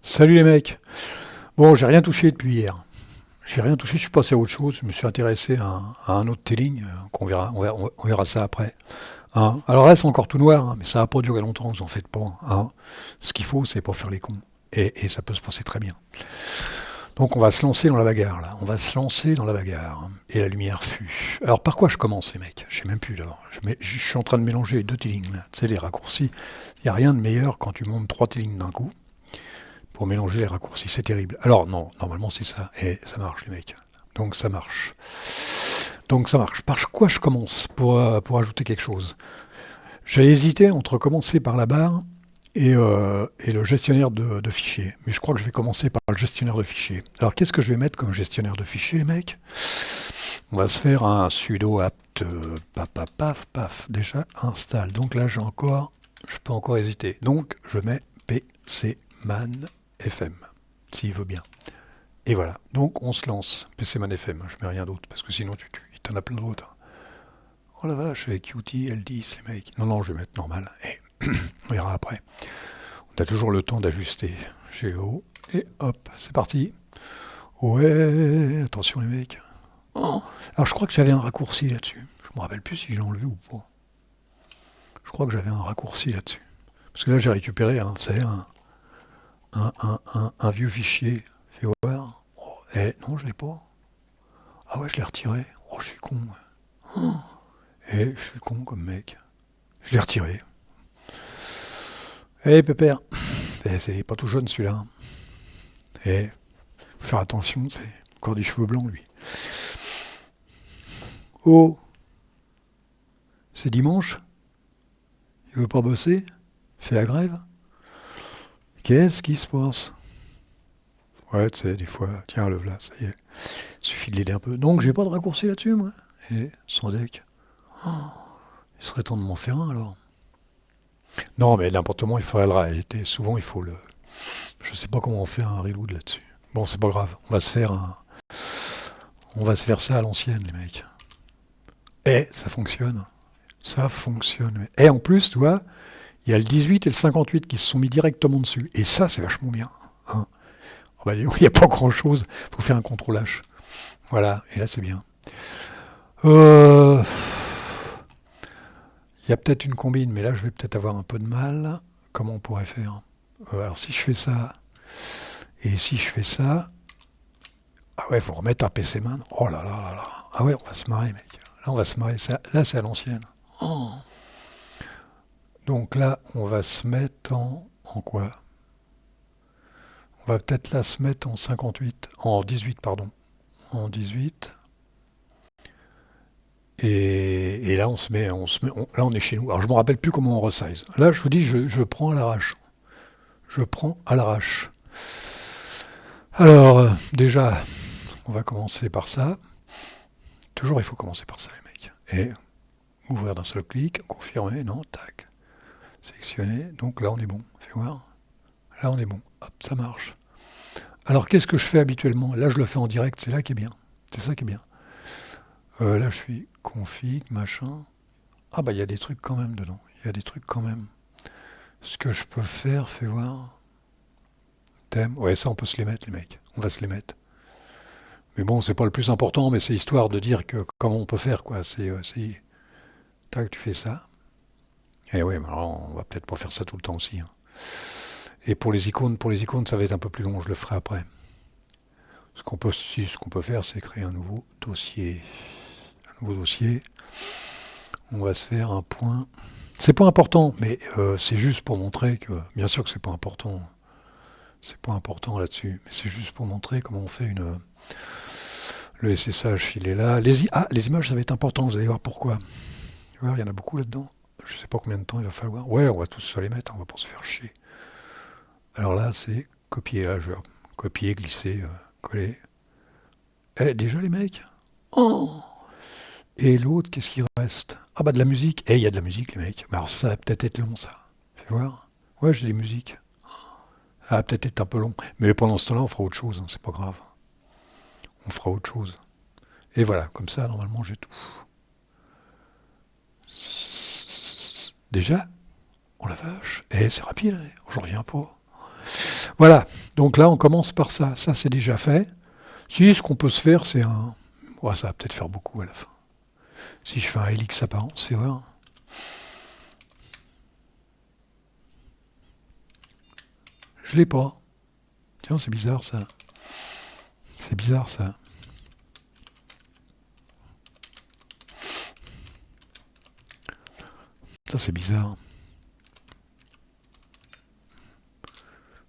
Salut les mecs. Bon, j'ai rien touché depuis hier. J'ai rien touché, je suis passé à autre chose. Je me suis intéressé à un autre telling, qu'on verra, on verra ça après. Hein. Alors là, c'est encore tout noir, hein, mais ça va pas durer longtemps, vous en faites pas. Hein. Ce qu'il faut, c'est pas faire les cons. Et ça peut se passer très bien. Donc on va se lancer dans la bagarre, là. On va se lancer dans la bagarre. Hein. Et la lumière fut. Alors par quoi je commence, les mecs? Je sais même plus, d'abord. Je suis en train de mélanger les deux tellings, là. Tu sais, les raccourcis. Il n'y a rien de meilleur quand tu montes trois tellings d'un coup pour mélanger les raccourcis. C'est terrible. Alors non, normalement c'est ça. Et ça marche, les mecs. Donc ça marche. Donc ça marche. Par quoi je commence pour ajouter quelque chose? J'ai hésité entre commencer par la barre et le gestionnaire de fichiers. Mais je crois que je vais commencer par le gestionnaire de fichiers. Alors qu'est-ce que je vais mettre comme gestionnaire de fichiers, les mecs? On va se faire un sudo apt paf paf paf paf. Déjà installe. Donc là je peux encore hésiter. Donc je mets pcman FM, s'il veut bien. Et voilà. Donc on se lance. pcman FM. Je mets rien d'autre parce que sinon il t'en a plein d'autres. Oh la vache, avec Qt, L10, les mecs. Non, je vais mettre normal. Et on verra après. On a toujours le temps d'ajuster. Géo. Et hop, c'est parti. Ouais, attention les mecs. Oh. Alors je crois que j'avais un raccourci là-dessus. Je me rappelle plus si j'ai enlevé ou pas. Je crois que j'avais un raccourci là-dessus. Parce que là j'ai récupéré un vieux fichier. Fais voir. Oh, non, je l'ai pas. Ah ouais, je l'ai retiré. Oh, je suis con. Oh. Je suis con comme mec. Je l'ai retiré. Pépère. C'est pas tout jeune celui-là. Faut faire attention, c'est encore des cheveux blancs lui. Oh, c'est dimanche. Il veut pas bosser. Fait la grève. Qu'est-ce qui se passe? Ouais, tu sais, des fois, tiens, le voilà, ça y est. Suffit de l'aider un peu. Donc, j'ai pas de raccourci là-dessus, moi. Et son deck. Oh, il serait temps de m'en faire un, alors. Non, mais n'importe comment, il faudrait le rater. Souvent, il faut le... Je sais pas comment on fait un reload là-dessus. Bon, c'est pas grave. On va se faire ça à l'ancienne, les mecs. Ça fonctionne. Ça fonctionne. Et en plus, tu vois, il y a le 18 et le 58 qui se sont mis directement dessus. Et ça, c'est vachement bien. Hein. Oh bah, il n'y a pas grand-chose. Il faut faire un contrôle H. Voilà. Et là, c'est bien. Il y a peut-être une combine, mais là, je vais peut-être avoir un peu de mal. Comment on pourrait faire? Alors, si je fais ça, et si je fais ça... Ah ouais, faut remettre un PC-man. Oh là là là là. Ah ouais, on va se marrer, mec. Là, on va se marrer. Là, c'est à l'ancienne. Oh. Donc là, on va se mettre en quoi? On va peut-être là se mettre en 58, en 18, pardon. En 18. Et là, là, on est chez nous. Alors, je ne me rappelle plus comment on resize. Là, je vous dis, je prends à l'arrache. Je prends à l'arrache. Alors, déjà, on va commencer par ça. Toujours, il faut commencer par ça, les mecs. Et ouvrir d'un seul clic, confirmer, non, tac. Sélectionner. Donc là, on est bon. Fais voir. Là, on est bon. Hop, ça marche. Alors, qu'est-ce que je fais habituellement? Là, je le fais en direct. C'est là qui est bien. C'est ça qui est bien. Là, je suis config, machin. Ah, bah, il y a des trucs quand même dedans. Il y a des trucs quand même. Ce que je peux faire, fais voir. Thème. Ouais, ça, on peut se les mettre, les mecs. On va se les mettre. Mais bon, c'est pas le plus important, mais c'est histoire de dire que comment on peut faire, quoi. Tac, tu fais ça. Et ouais, mais alors, on va peut-être pas faire ça tout le temps aussi. Hein. Et pour les icônes, ça va être un peu plus long, je le ferai après. Ce qu'on peut faire, c'est créer un nouveau dossier. On va se faire un point. C'est pas important, mais c'est juste pour montrer que, bien sûr que c'est pas important. C'est pas important là-dessus, mais c'est juste pour montrer comment on fait le SSH, il est là. Les images, ça va être important, vous allez voir pourquoi. Tu vois, il y en a beaucoup là-dedans. Je sais pas combien de temps il va falloir. Ouais, on va tous se les mettre, on va pas se faire chier. Alors là, c'est copier. Là, je vais copier, glisser, coller. Déjà les mecs. Oh. Et l'autre, qu'est-ce qui reste? Ah bah de la musique. Il y a de la musique, les mecs. Mais alors ça va peut-être être long, ça. Fais voir. Ouais, j'ai des musiques. Ça va peut-être être un peu long. Mais pendant ce temps-là, on fera autre chose, hein, c'est pas grave. On fera autre chose. Et voilà, comme ça, normalement, j'ai tout. Déjà? Oh la vache. C'est rapide, hein. Je reviens pas. Voilà. Donc là, on commence par ça. Ça, c'est déjà fait. Si, ce qu'on peut se faire, c'est un... Ouais, ça va peut-être faire beaucoup à la fin. Si je fais un hélix apparent, c'est voir. Je l'ai pas. Tiens, c'est bizarre ça. C'est bizarre ça. Ça, c'est bizarre.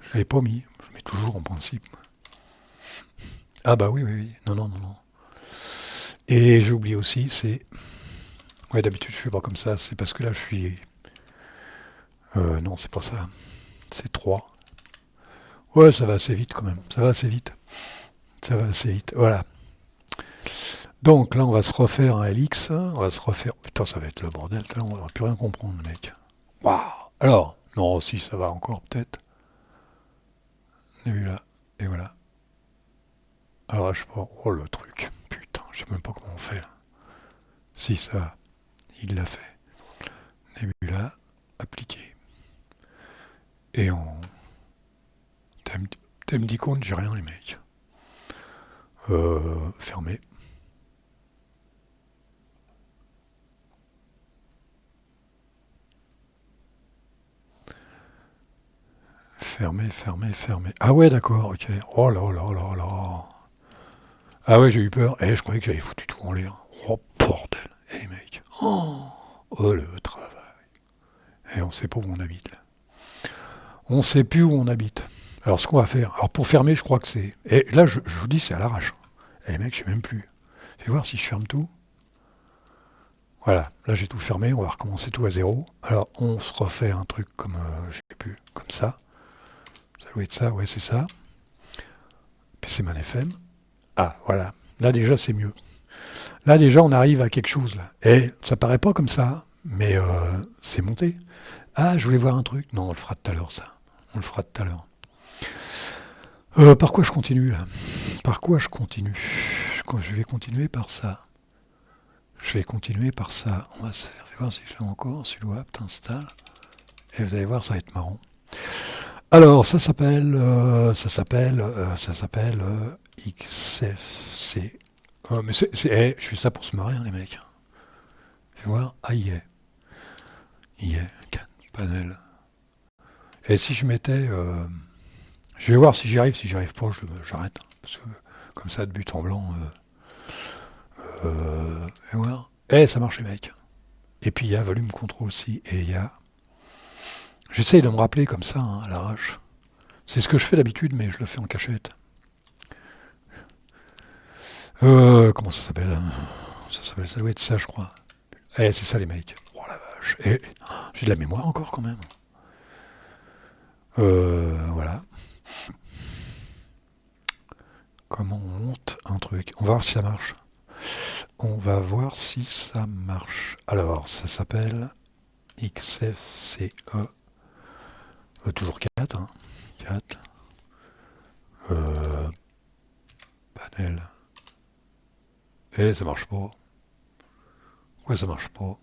Je l'avais pas mis. Je mets toujours en principe. Ah bah oui, oui, oui. Non, non, non, non. Et j'ai oublié aussi, c'est... Ouais, d'habitude, je fais pas comme ça. C'est parce que là, je suis... non, c'est pas ça. C'est 3. Ouais, ça va assez vite quand même. Ça va assez vite. Ça va assez vite. Voilà. Donc là, on va se refaire un LX. On va se refaire... Putain, ça va être le bordel. Là, on va plus rien comprendre, mec. Waouh. Alors, non, si, ça va encore, peut-être. Début là. Et voilà. Alors, je sais pas. Oh, le truc. Putain, je sais même pas comment on fait, là. Si, ça va. Il l'a fait. Début là. Appliqué. Et on... Thème d'icône, j'ai rien, les mecs. Fermé. Fermé, fermé, fermé. Ah ouais, d'accord, ok. Oh là là là là. Ah ouais, j'ai eu peur. Je croyais que j'avais foutu tout en l'air. Oh, bordel. Les mecs. Oh, le travail. On sait pas où on habite, là. On sait plus où on habite. Alors, ce qu'on va faire... Alors, pour fermer, je crois que c'est... Et là, je vous dis, c'est à l'arrache. Les mecs, je sais même plus. Fais voir si je ferme tout. Voilà, là j'ai tout fermé, on va recommencer tout à zéro. Alors on se refait un truc comme, je sais plus, comme ça. Ça doit être ça, ouais c'est ça. PCman FM. Ah voilà, là déjà c'est mieux. Là déjà on arrive à quelque chose là. Et ça paraît pas comme ça, mais c'est monté. Ah je voulais voir un truc. Non on le fera tout à l'heure ça. On le fera tout à l'heure. Par quoi je continue là? Par quoi je continue? Je vais continuer par ça. Je vais continuer par ça. On va se faire voir si je l'ai encore. Sudo apt install. Et vous allez voir, ça va être marrant. Alors, ça s'appelle XFC. Mais je fais ça pour se marrer, hein, les mecs. Fais voir. Ah, y est. Y est. Panel. Et si je mettais... je vais voir si j'y arrive. Si j'y arrive pas, j'arrête. Parce que comme ça, de but en blanc... et voir. Ça marche, les mecs. Et puis, il y a volume contrôle aussi. Et il y a... J'essaye de me rappeler comme ça, hein, à l'arrache. C'est ce que je fais d'habitude, mais je le fais en cachette. Comment ça s'appelle? Ça doit être ça, je crois. C'est ça, les mecs. Oh la vache. J'ai de la mémoire encore, quand même. Voilà. Comment on monte un truc? On va voir si ça marche. On va voir si ça marche. Alors, ça s'appelle XFCE. Toujours 4, hein. 4. Panel. Ça marche pas. Ouais, ça marche pas.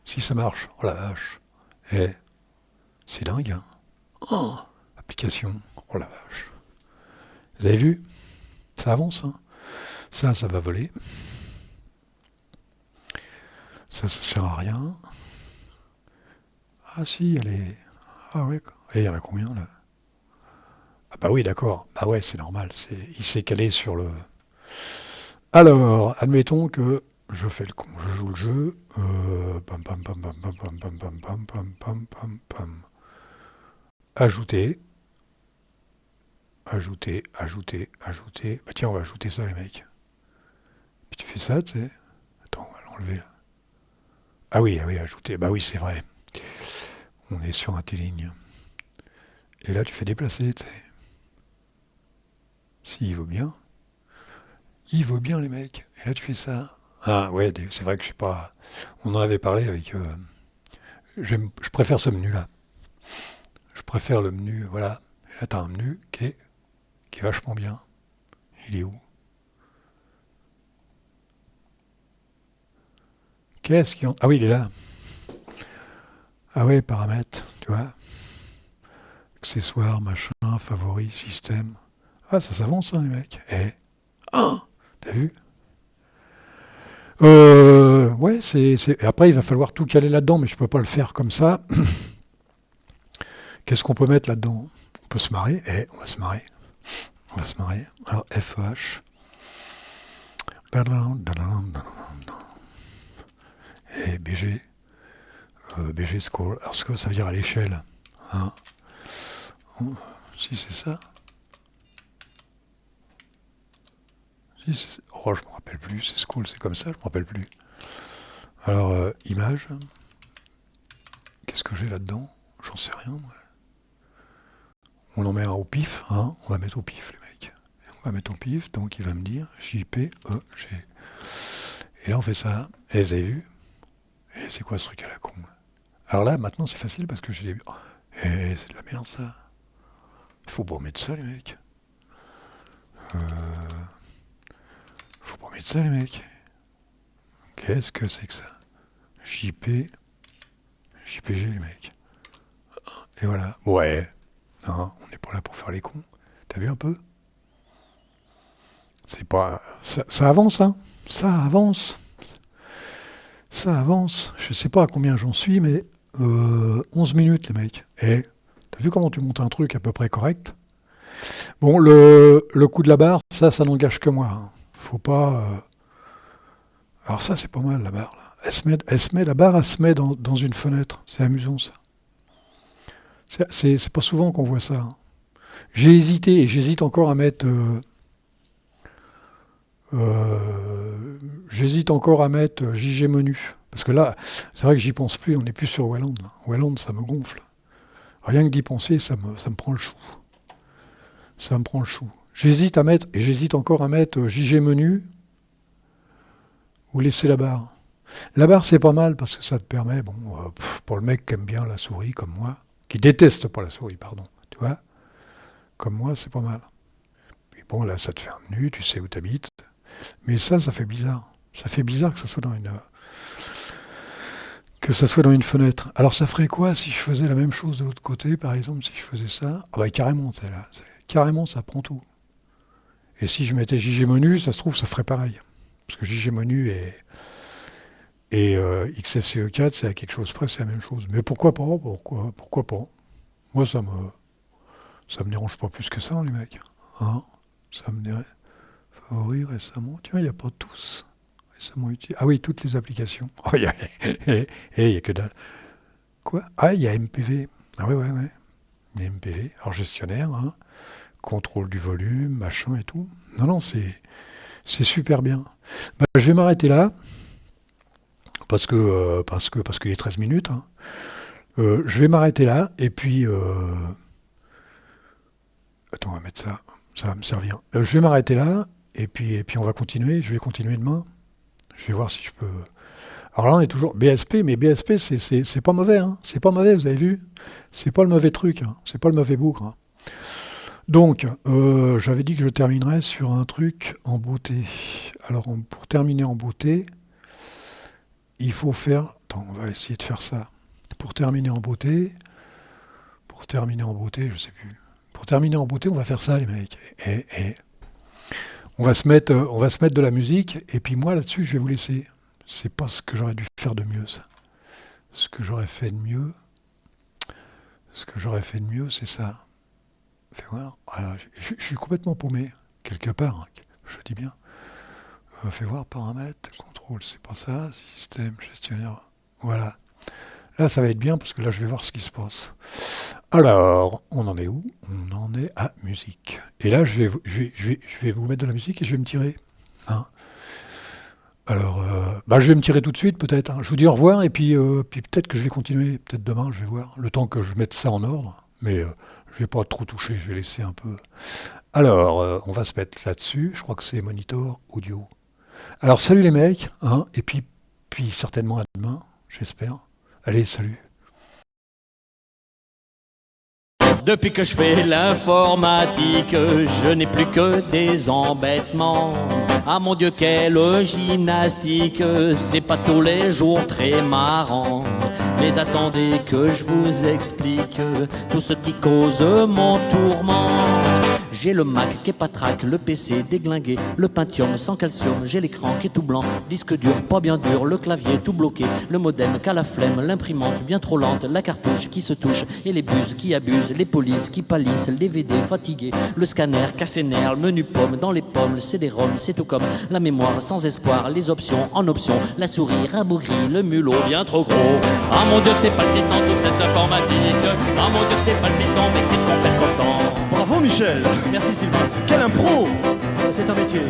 Si ça marche, oh la vache. C'est dingue, hein. Oh, application, oh la vache. Vous avez vu? Ça avance, hein. Ça va voler. Ça sert à rien. Ah si, elle est... Ah ouais, et il y en a combien, là? Ah bah oui, d'accord. Bah ouais, c'est normal. Il s'est calé sur le... Alors, admettons que je fais le con, je joue le jeu. Pam pam pam pam pam pam pam pam pam pam pam pam pam. Ajouter. Ajouter, ajouter, ajouter. Bah tiens, on va ajouter ça, les mecs. Puis tu fais ça, tu sais. Attends, on va l'enlever là. Ah oui, ajouter. Bah oui, c'est vrai. On est sur un T-ligne. Et là, tu fais déplacer, tu sais. Si, il vaut bien. Il vaut bien, les mecs. Et là, tu fais ça. Ah ouais, c'est vrai que je sais pas. On en avait parlé avec. Je préfère ce menu-là. Je préfère le menu, voilà. Et là, t'as un menu qui est vachement bien. Il est où? Qu'est-ce qui... Ah oui, il est là. Ah oui, paramètres, tu vois. accessoires, machin, favoris, système. Ah, ça s'avance, hein, les mecs. T'as vu? Ouais, et après, il va falloir tout caler là-dedans, mais je peux pas le faire comme ça. Qu'est-ce qu'on peut mettre là-dedans? On peut se marrer. On va se marrer. On va se marrer. Alors, FEH. Et BG. BG Score. Alors, ce que ça veut dire à l'échelle. Hein? Si c'est ça. Si, oh, je me rappelle plus. C'est School, c'est comme ça, je me rappelle plus. Alors, image. Qu'est-ce que j'ai là-dedans? J'en sais rien, moi. On en met un au pif, hein? On va mettre au pif, les mecs. On va mettre au pif, donc il va me dire JPEG. Et là, on fait ça. Et vous avez vu? Et c'est quoi ce truc à la con? Alors là, maintenant, c'est facile parce que j'ai les... Et c'est de la merde, ça. Il faut pas mettre ça, les mecs. Faut pas mettre ça, les mecs. Qu'est-ce que c'est que ça? JPG, les mecs. Et voilà. Ouais. Non, on n'est pas là pour faire les cons. T'as vu un peu? C'est pas... Ça avance, hein. Ça avance. Ça avance. Je sais pas à combien j'en suis, mais 11 minutes, les mecs. Et t'as vu comment tu montes un truc à peu près correct? Bon, le coup de la barre, ça n'engage que moi. Hein. Faut pas... Alors ça, c'est pas mal, la barre. Là. La barre, elle se met dans une fenêtre. C'est amusant, ça. C'est pas souvent qu'on voit ça. Hein. J'ai hésité, et j'hésite encore à mettre... JG Menu. Parce que là, c'est vrai que j'y pense plus, on n'est plus sur Wayland. Wayland, ça me gonfle. Rien que d'y penser, ça me prend le chou. Ça me prend le chou. J'hésite encore à mettre JG Menu ou laisser la barre. La barre, c'est pas mal parce que ça te permet, pour le mec qui aime bien la souris comme moi, qui déteste pas la souris, pardon, tu vois, comme moi, c'est pas mal. Puis bon, là, ça te fait un menu, tu sais où t'habites. Mais ça fait bizarre. Ça fait bizarre que ça soit dans une fenêtre. Alors ça ferait quoi si je faisais la même chose de l'autre côté, par exemple, si je faisais ça? Ah bah carrément, carrément, ça prend tout. Et si je mettais JG Menu, ça se trouve, ça ferait pareil. Parce que JG Menu et XFCE4, c'est à quelque chose près, c'est la même chose. Mais pourquoi pas? Pourquoi pas? Moi, ça me dérange pas plus que ça, les mecs. Hein? Ça me dérange. Favoris récemment. Tiens, il n'y a pas tous. Récemment utilisé. Ah oui, toutes les applications. Oh, il y a que dalle. Quoi? Ah, il y a MPV. Ah ouais. Il y a MPV. Alors, gestionnaire, hein. Contrôle du volume, machin et tout. Non, c'est super bien. Bah, je vais m'arrêter là. Parce qu'il est 13 minutes. Hein. Je vais m'arrêter là. Et puis... Attends, on va mettre ça. Ça va me servir. Je vais m'arrêter là. Et puis on va continuer. Je vais continuer demain. Je vais voir si je peux... Alors là, on est toujours BSP, mais BSP, c'est pas mauvais. Hein. C'est pas mauvais, vous avez vu? C'est pas le mauvais truc. Hein. C'est pas le mauvais bougre. Hein. Donc, j'avais dit que je terminerais sur un truc en beauté. Alors, pour terminer en beauté, il faut faire... Attends, on va essayer de faire ça. Pour terminer en beauté, je sais plus. Pour terminer en beauté, on va faire ça, les mecs. On va se mettre de la musique, et puis moi, là-dessus, je vais vous laisser. C'est pas ce que j'aurais dû faire de mieux, ça. Ce que j'aurais fait de mieux, c'est ça. Fais voir. Voilà, je suis complètement paumé, quelque part, hein, je dis bien. Fais voir, paramètres, contrôle, c'est pas ça, système, gestionnaire, voilà. Là, ça va être bien, parce que là, je vais voir ce qui se passe. Alors, on en est où? On en est à musique. Et là, je vais vous mettre de la musique et je vais me tirer. Hein. Alors, je vais me tirer tout de suite, peut-être. Hein. Je vous dis au revoir, et puis peut-être que je vais continuer. Peut-être demain, je vais voir. Le temps que je mette ça en ordre. Mais je vais pas trop toucher, je vais laisser un peu. Alors, on va se mettre là-dessus. Je crois que c'est monitor audio. Alors, salut les mecs. Hein, et puis certainement à demain, j'espère. Allez, salut. Depuis que je fais l'informatique, je n'ai plus que des embêtements. Ah mon Dieu, quelle gymnastique, c'est pas tous les jours très marrant. Mais attendez que je vous explique tout ce qui cause mon tourment. J'ai le Mac qui est patraque, le PC déglingué, le Pentium sans calcium, j'ai l'écran qui est tout blanc, disque dur pas bien dur, le clavier tout bloqué, le modem qu'a la flemme, l'imprimante bien trop lente, la cartouche qui se touche et les buses qui abusent, les polices qui pâlissent, le DVD fatigué, le scanner cassé nerf, le menu pomme dans les pommes, le CD-ROM, c'est tout comme la mémoire sans espoir, les options en option, la souris rabougrie, le mulot bien trop gros. Ah mon Dieu que c'est palpitant toute cette informatique, ah mon Dieu que c'est palpitant, mais qu'est-ce qu'on perd comme temps. Bravo Michel. Merci Sylvain. Quelle impro. C'est un métier.